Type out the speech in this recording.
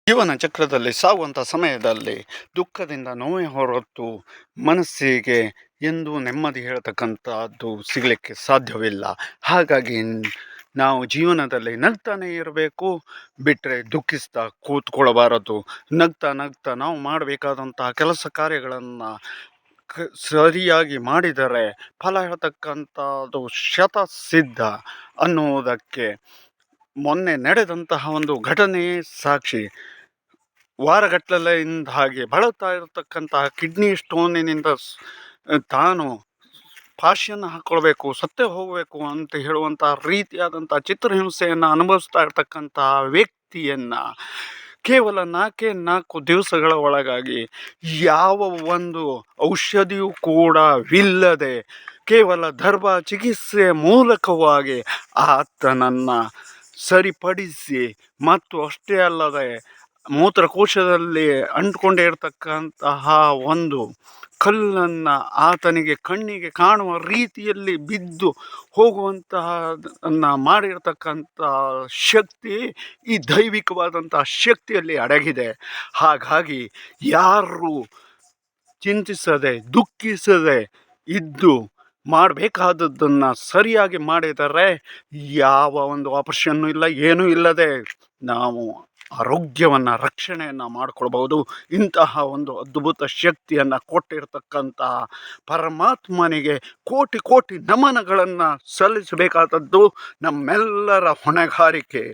ಜೀವನ ಚಕ್ರದಲ್ಲಿ ಸಾಗುವಂಥ ಸಮಯದಲ್ಲಿ ದುಃಖದಿಂದ ನೋವೇ ಹೊರತು ಮನಸ್ಸಿಗೆ ಎಂದೂ ನೆಮ್ಮದಿ ಹೇಳ್ತಕ್ಕಂಥದ್ದು ಸಿಗಲಿಕ್ಕೆ ಸಾಧ್ಯವಿಲ್ಲ. ಹಾಗಾಗಿ ನಾವು ಜೀವನದಲ್ಲಿ ನಗ್ತಾನೆ ಇರಬೇಕು, ಬಿಟ್ಟರೆ ದುಃಖಿಸ್ತಾ ಕೂತ್ಕೊಳ್ಳಬಾರದು. ನಗ್ತಾ ನಗ್ತಾ ನಾವು ಮಾಡಬೇಕಾದಂತಹ ಕೆಲಸ ಕಾರ್ಯಗಳನ್ನು ಸರಿಯಾಗಿ ಮಾಡಿದರೆ ಫಲ ಹೇಳ್ತಕ್ಕಂಥದ್ದು ಶತಸಿದ್ಧ ಅನ್ನುವುದಕ್ಕೆ ಮೊನ್ನೆ ನಡೆದಂತಹ ಒಂದು ಘಟನೆಯೇ ಸಾಕ್ಷಿ. ವಾರಗಟ್ಟಲೆಯಿಂದ ಹಾಗೆ ಬಳಲ್ತಾ ಇರತಕ್ಕಂತಹ ಕಿಡ್ನಿ ಸ್ಟೋನಿನಿಂದ ತಾನು ಪಾಶಿಯನ್ನು ಹಾಕ್ಕೊಳ್ಬೇಕು, ಸತ್ತೇ ಹೋಗಬೇಕು ಅಂತ ಹೇಳುವಂಥ ರೀತಿಯಾದಂಥ ಚಿತ್ರಹಿಂಸೆಯನ್ನು ಅನುಭವಿಸ್ತಾ ಇರ್ತಕ್ಕಂತಹ ವ್ಯಕ್ತಿಯನ್ನು ಕೇವಲ 4 ದಿವಸಗಳ ಒಳಗಾಗಿ ಯಾವ ಒಂದು ಔಷಧಿಯೂ ಕೂಡ ವಿಲ್ಲದೆ ಕೇವಲ ಧರ್ಮ ಚಿಕಿತ್ಸೆಯ ಮೂಲಕವಾಗಿ ಆತನನ್ನು ಸರಿಪಡಿಸಿ ಮತ್ತು ಅಷ್ಟೇ ಅಲ್ಲದೆ ಮೂತ್ರಕೋಶದಲ್ಲಿ ಅಂಟ್ಕೊಂಡೇ ಇರತಕ್ಕಂತಹ ಒಂದು ಕಲ್ಲನ್ನು ಆತನಿಗೆ ಕಣ್ಣಿಗೆ ಕಾಣುವ ರೀತಿಯಲ್ಲಿ ಬಿದ್ದು ಹೋಗುವಂತಹದನ್ನು ಮಾಡಿರ್ತಕ್ಕಂಥ ಶಕ್ತಿ ಈ ದೈವಿಕವಾದಂತಹ ಶಕ್ತಿಯಲ್ಲಿ ಅಡಗಿದೆ. ಹಾಗಾಗಿ ಯಾರು ಚಿಂತಿಸದೆ ದುಃಖಿಸದೆ ಇದ್ದು ಮಾಡಬೇಕಾದದ್ದನ್ನು ಸರಿಯಾಗಿ ಮಾಡಿದರೆ ಯಾವ ಒಂದು ಆಪರೇಷನ್ನು ಇಲ್ಲ, ಏನೂ ಇಲ್ಲದೆ ನಾವು ಆರೋಗ್ಯವನ್ನು ರಕ್ಷಣೆಯನ್ನು ಮಾಡಿಕೊಳ್ಬಹುದು. ಇಂತಹ ಒಂದು ಅದ್ಭುತ ಶಕ್ತಿಯನ್ನು ಕೊಟ್ಟಿರ್ತಕ್ಕಂತಹ ಪರಮಾತ್ಮನಿಗೆ ಕೋಟಿ ಕೋಟಿ ನಮನಗಳನ್ನು ಸಲ್ಲಿಸಬೇಕಾದದ್ದು ನಮ್ಮೆಲ್ಲರ ಹೊಣೆಗಾರಿಕೆ.